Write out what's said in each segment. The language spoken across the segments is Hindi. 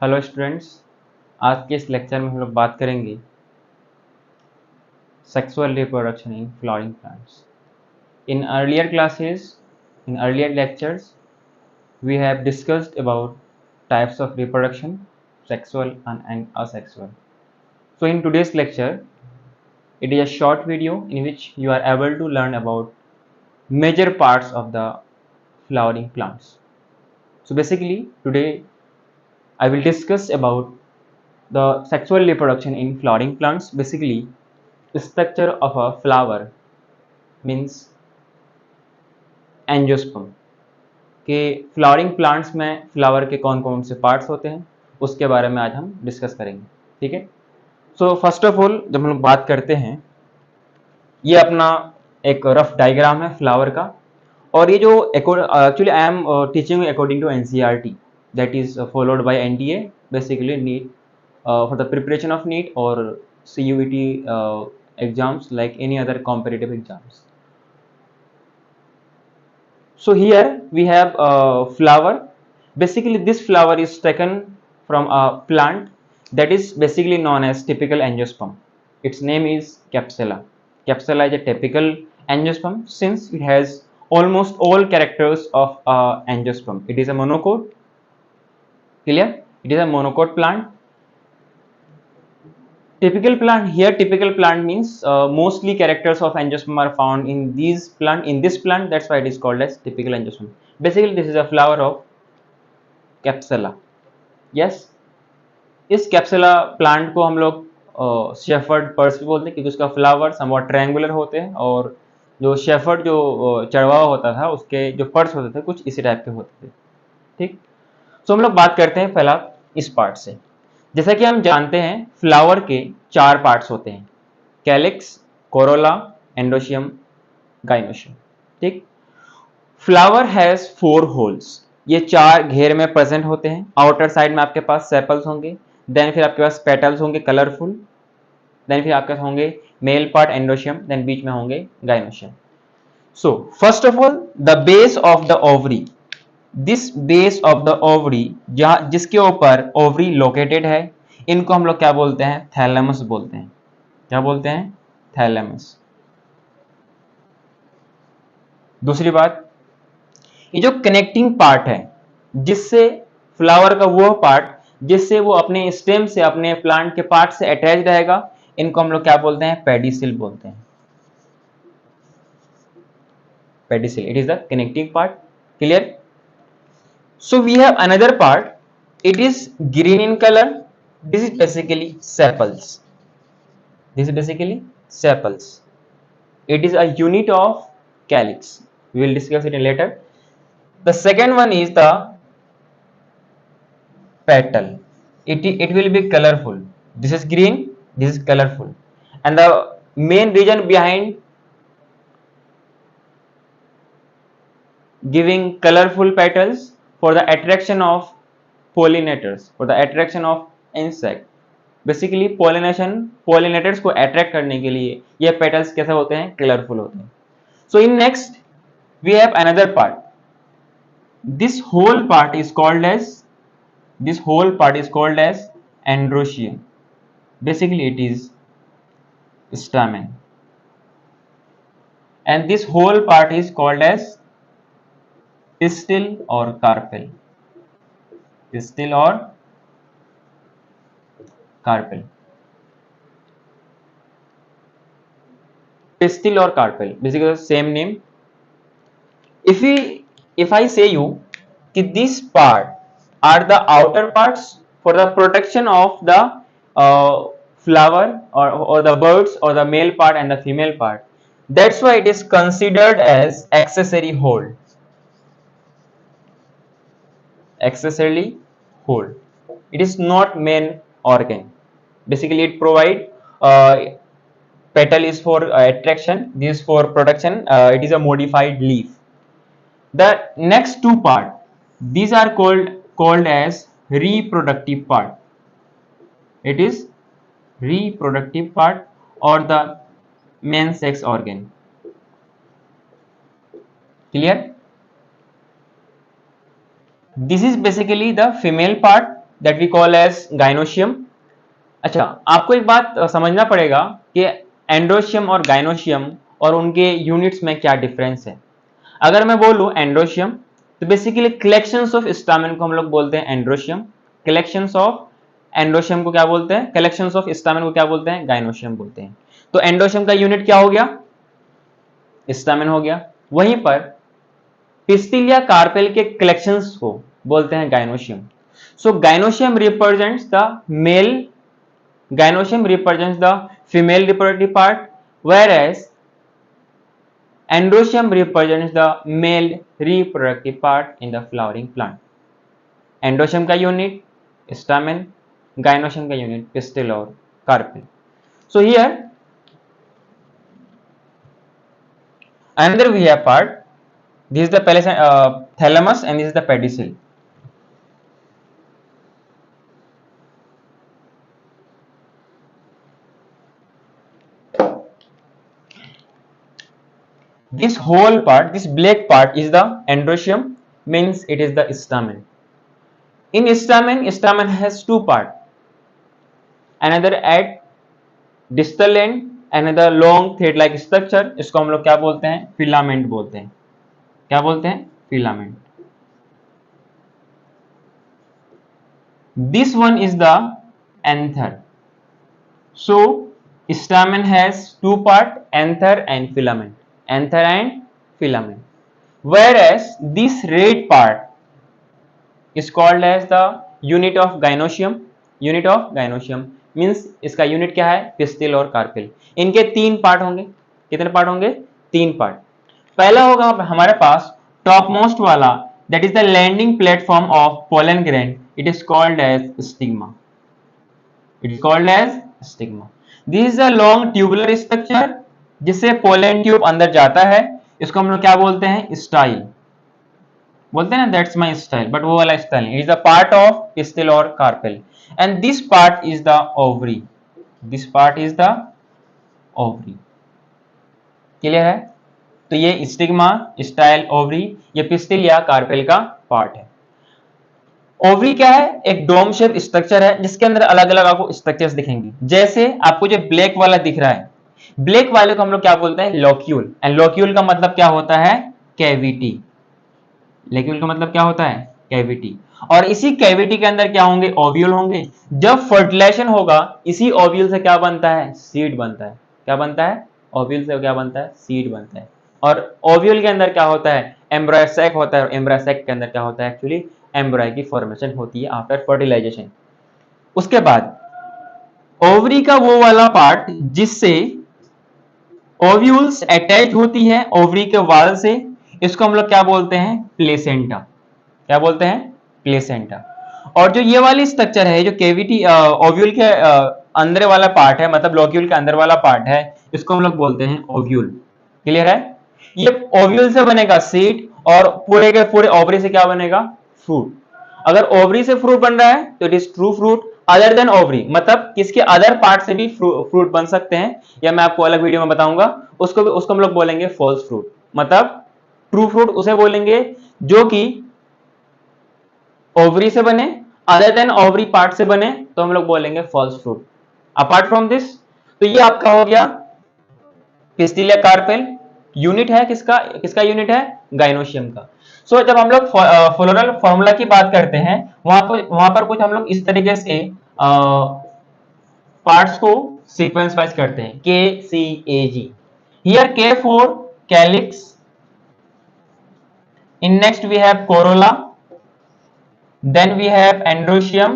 Hello students. आज के इस लेक्चर में हम लोग बात करेंगे sexual reproduction in flowering plants. In earlier classes, in earlier lectures, we have discussed about types of reproduction, sexual and asexual. So in today's lecture, it is a short video in which you are able to learn about major parts of the flowering plants. So basically today I will discuss about the sexual reproduction in flowering plants. Basically, the structure of a flower means angiosperm के फ्लावरिंग प्लांट्स में फ्लावर के कौन कौन से पार्ट्स होते हैं उसके बारे में आज हम डिस्कस करेंगे। ठीक है। सो फर्स्ट ऑफ ऑल जब हम लोग बात करते हैं, ये अपना एक रफ डायग्राम है फ्लावर का, और ये जो actually I am teaching according to NCERT, that is followed by NDA, basically NEET, for the preparation of NEET और CUET exams like any other competitive exams. So here we have a flower. Basically this flower is taken from a plant that is basically known as typical angiosperm. Its name is Capsella. Capsella is a typical angiosperm since it has almost all characters of a angiosperm. It is a monocot. Clear? It is a monocot plant. Typical plant, here typical plant means mostly characters of angiosperm are found in this plant, that's why it is called as typical angiosperm. Basically this is a flower of Capsella. Yes, इस कैप्सुला प्लांट को हम लोग शेफर्ड पर्स भी बोलते हैं क्योंकि उसका फ्लावर समवॉट ट्रायंगुलर होते हैं, और जो शेफर्ड जो चढ़वा होता था उसके जो पर्स होते थे कुछ इसी टाइप के होते थे। ठीक, तो हम लोग बात करते हैं पहला इस पार्ट से। जैसा कि हम जानते हैं फ्लावर के 4 पार्ट्स होते हैं, कैलिक्स, कोरोला, एंडोशियम, गाइनोशियम। ठीक, फ्लावर हैज 4 होल्स, ये 4 घेर में प्रेजेंट होते हैं। आउटर साइड में आपके पास सेपल्स होंगे, देन फिर आपके पास पेटल्स होंगे कलरफुल, देन फिर आपके पास होंगे मेल पार्ट एंडोशियम, देन बीच में होंगे gynoecium. So first of all the base of the ovary, this base of the ovary, जहां जिसके ऊपर ओवरी लोकेटेड है, इनको हम लोग क्या बोलते हैं? थैलेमस बोलते हैं। क्या बोलते हैं? थैलेमस। दूसरी बात, ये जो कनेक्टिंग पार्ट है, जिससे फ्लावर का वो पार्ट जिससे वो अपने स्टेम से अपने प्लांट के पार्ट से अटैच रहेगा, इनको हम लोग क्या बोलते हैं? पेडिसिल बोलते हैं। Pedicel, it is the connecting part. Clear? So we have another part, it is green in color. This is basically sepals. This is basically sepals. It is a unit of calyx. We will discuss it later. The second one is the petal. It will be colorful. This is green, this is colorful. And the main reason behind giving colorful petals for the attraction of pollinators, for the attraction of insect. Basically pollinators को अट्रैक्ट करने के लिए ये पेटल्स कैसे होते हैं? कलरफुल होते हैं। So in next we have another part, this whole part is called as androecium. Basically it is stamen, and this whole part is called as pistil or carpel. Pistil or carpel. Pistil or carpel, basically the same name. If I say you that this part are the outer parts for the protection of the flower or the birds or the male part and the female part, that's why it is considered as accessory hold. Accessory hold, it is not main organ. Basically it provide petal is for attraction, this is for protection, it is a modified leaf. The next 2 part, these are called as reproductive part. It is reproductive part or the main sex organ. Clear? This is basically the female part that we call as gynoecium. अच्छा, आपको एक बात समझना पड़ेगा कि एंड्रोशियम और गाइनोशियम और उनके यूनिट्स में क्या डिफरेंस है। अगर मैं बोलूं एंड्रोशियम, तो बेसिकली कलेक्शंस ऑफ स्टामिन को हम लोग बोलते हैं एंड्रोशियम, कलेक्शंस ऑफ एंड्रोशियम को क्या बोलते हैं, कलेक्शंस ऑफ स्टामिन को क्या बोलते हैं, गाइनोशियम बोलते हैं। तो एंड्रोशियम का यूनिट क्या हो गया, स्टामिन हो गया। वहीं पर पिस्टिल या कार्पेल के कलेक्शंस को बोलते हैं gynoecium. So gynoecium represents the male, gynoecium represents the female reproductive part, whereas androecium represents the male reproductive part in the flowering plant. Androecium का unit stamen, gynoecium का unit pistil और carpel. So here another we have part. This is the thalamus and this is the pedicel. This whole part, this black part is the androecium, means it is the stamen. In stamen, stamen has two parts. Another at distal end, another long thread-like structure. इसको हम लोग क्या बोलते हैं, फिलामेंट बोलते हैं। क्या बोलते हैं, filament. This one is the anther. So stamen has two parts, anther and filament. Anther and filament. Whereas this red part is called as the unit of gynoecium. Unit of gynoecium means इसका यूनिट क्या है, पिस्टिल और कार्पेल। इनके तीन पार्ट होंगे। कितने पार्ट होंगे, तीन पार्ट। पहला होगा हमारे पास टॉप मोस्ट वाला, that is the landing platform of pollen grain, it is called as stigma. It is called as stigma. This is a long tubular structure जिससे पोलन ट्यूब अंदर जाता है। इसको हम लोग क्या बोलते हैं, स्टाइल बोलते हैं ना, दैट्स माय स्टाइल, बट वो वाला स्टाइल नहीं। It is a part of pistil और carpel and this part is the ovary. This part is the ovary. Clear है? तो ये स्टिग्मा, स्टाइल, ओवरी, ये पिस्टिल या कार्पेल का पार्ट है। ओवरी क्या है, एक डोम शेप स्ट्रक्चर है जिसके अंदर अलग अलग आपको स्ट्रक्चर्स दिखेंगे। जैसे आपको जो ब्लैक वाला दिख रहा है, ब्लैक वाले को हम लोग क्या बोलते हैं, लॉक्यूल। एंड लॉक्यूल का मतलब क्या होता है, कैविटी। लॉक्यूल का मतलब क्या होता है, कैविटी। और इसी कैविटी के अंदर क्या होंगे, ओव्यूल होंगे। जब फर्टिलाइजेशन होगा, इसी ओव्यूल से क्या बनता है, सीड बनता है। क्या बनता है, ओव्यूल से क्या बनता है, सीड बनता है। और ओव्यूल के अंदर क्या होता है, एम्ब्रायो सैक होता है। और एम्ब्रायो सैक के अंदर क्या होता है, एक्चुअली एम्ब्रायो की फॉर्मेशन होती है आफ्टर फर्टिलाइजेशन। उसके बाद ओवरी का वो वाला पार्ट जिससे ओव्यूल्स अटैच होती है ओवरी के वाल से, इसको हम लोग क्या बोलते हैं, प्लेसेंटा। क्या बोलते हैं, प्लेसेंटा। और जो ये वाली स्ट्रक्चर है, जो कैविटी ओव्यूल के अंदर वाला पार्ट है, मतलब लॉक्यूल के अंदर वाला पार्ट है, इसको हम लोग बोलते हैं ओव्यूल। क्लियर है? ये ओव्यूल से बनेगा सीड और पूरे के पूरे ओवरी से क्या बनेगा, फ्रूट। अगर ओवरी से फ्रूट बन रहा है तो it is true fruit. Other than ovary मतलब किसके अदर पार्ट से भी फ्रूट बन सकते हैं, या मैं आपको अलग वीडियो में बताऊंगा। उसको हम लोग बोलेंगे फॉल्स फ्रूट। मतलब ट्रू फ्रूट उसे बोलेंगे जो कि ओवरी से बने, अदर देन ओवरी पार्ट से बने तो हम लोग बोलेंगे false fruit. Apart from this, तो ये आपका हो गया पिस्टिल या कार्पेल। यूनिट है किसका, किसका यूनिट है, गाइनोशियम का। सो जब हम लोग फ्लोरल फॉर्मूला की बात करते हैं, वहां पर कुछ हम लोग इस तरीके से पार्ट्स को सीक्वेंस वाइज करते हैं, के सी ए जी। हियर के for calyx, in next we have corolla, then we have androecium,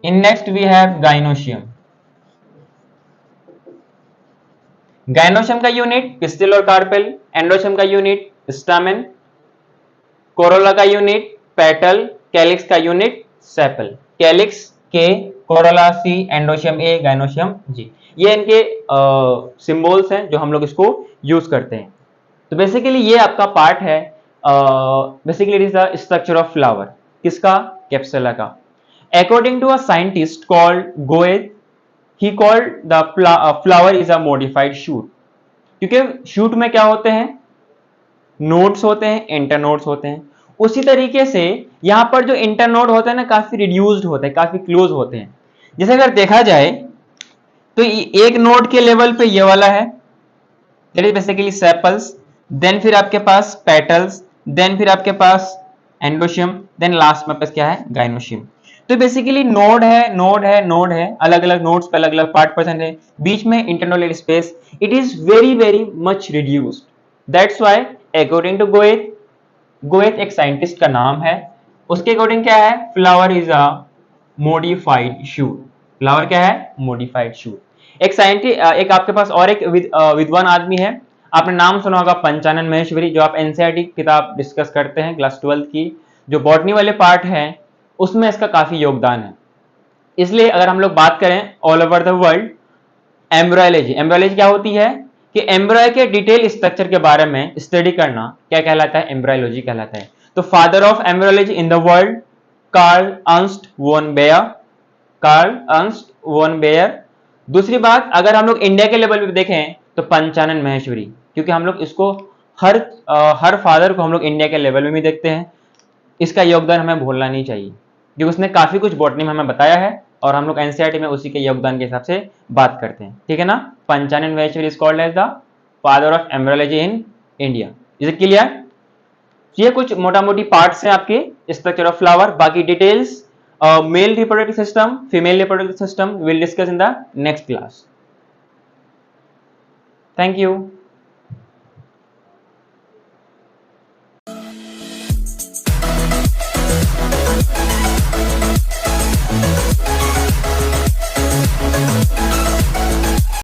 in next we have gynoecium. gynoecium का यूनिट पिस्टिल और कार्पेल, एंड्रोशियम का यूनिट स्टामेन, कोरोला का यूनिट पेटल, कैलिक्स का यूनिट सेपल। कैलिक्स के, कोरोला सी, एंड्रोशियम ए, गाइनोशियम जी। ये इनके सिंबल्स हैं जो हम लोग इसको यूज करते हैं। तो बेसिकली ये आपका पार्ट है, basically it is the structure of flower. किसका, कैप्सुला का। According to a scientist called Goethe, he called the flower is a modified shoot. क्योंकि शूट में क्या होते हैं, नोड्स होते हैं, इंटरनोड्स होते हैं। उसी तरीके से यहाँ पर जो इंटरनोड होते हैं ना काफी रिड्यूस्ड होते हैं, काफी क्लोज होते हैं। जैसे अगर देखा जाए तो एक नोड के लेवल पे ये वाला है, that is basically sepals, then फिर आपके पास पेटल्स, देन फिर आपके पास एंडोशियम, देन लास्ट में पास क्या है, गाइनोशियम। तो बेसिकली नोड है, नोड है, नोड है, अलग अलग नोड्स पे अलग अलग पार्ट प्रेजेंट है, बीच में internal space, it is very very much reduced. That's why according to Goethe, Goethe एक साइंटिस्ट का नाम है, उसके अकॉर्डिंग क्या है, flower is a modified shoot. Flower क्या है, मोडिफाइड शूट। एक साइंटिस्ट, एक आपके पास और एक विद्वान आदमी है, आपने नाम सुना होगा पंचानन महेश्वरी, जो आप एनसीईआरटी किताब डिस्कस करते हैं क्लास 12 की, जो बॉटनी वाले पार्ट है उसमें इसका काफी योगदान है। इसलिए अगर हम लोग बात करें all over the world, embryology, embryology क्या होती है कि एम्ब्रायो के डिटेल स्ट्रक्चर के बारे में स्टडी करना क्या कहलाता है, एम्ब्रायोलॉजी कहलाता है। तो father of embryology in the world Karl Ernst von Baer, Karl Ernst von Baer. दूसरी बात, अगर हम लोग इंडिया के लेवल पे देखें तो पंचानन महेश्वरी, क्योंकि हम लोग इसको हर फादर को हम लोग इंडिया के लेवल में भी देखते हैं। इसका योगदान हमें भूलना नहीं चाहिए, क्योंकि उसने काफी कुछ बॉटनी में हमें बताया है और हम लोग एनसीईआरटी में उसी के योगदान के हिसाब से बात करते हैं, ठीक है ना। Panchanan Maheshwari is called as the father of embryology in India. Is it clear? ये कुछ मोटा मोटी पार्ट्स हैं आपके स्ट्रक्चर ऑफ फ्लावर। बाकी details, male reproductive system, female reproductive system, will discuss in the next class. Thank you.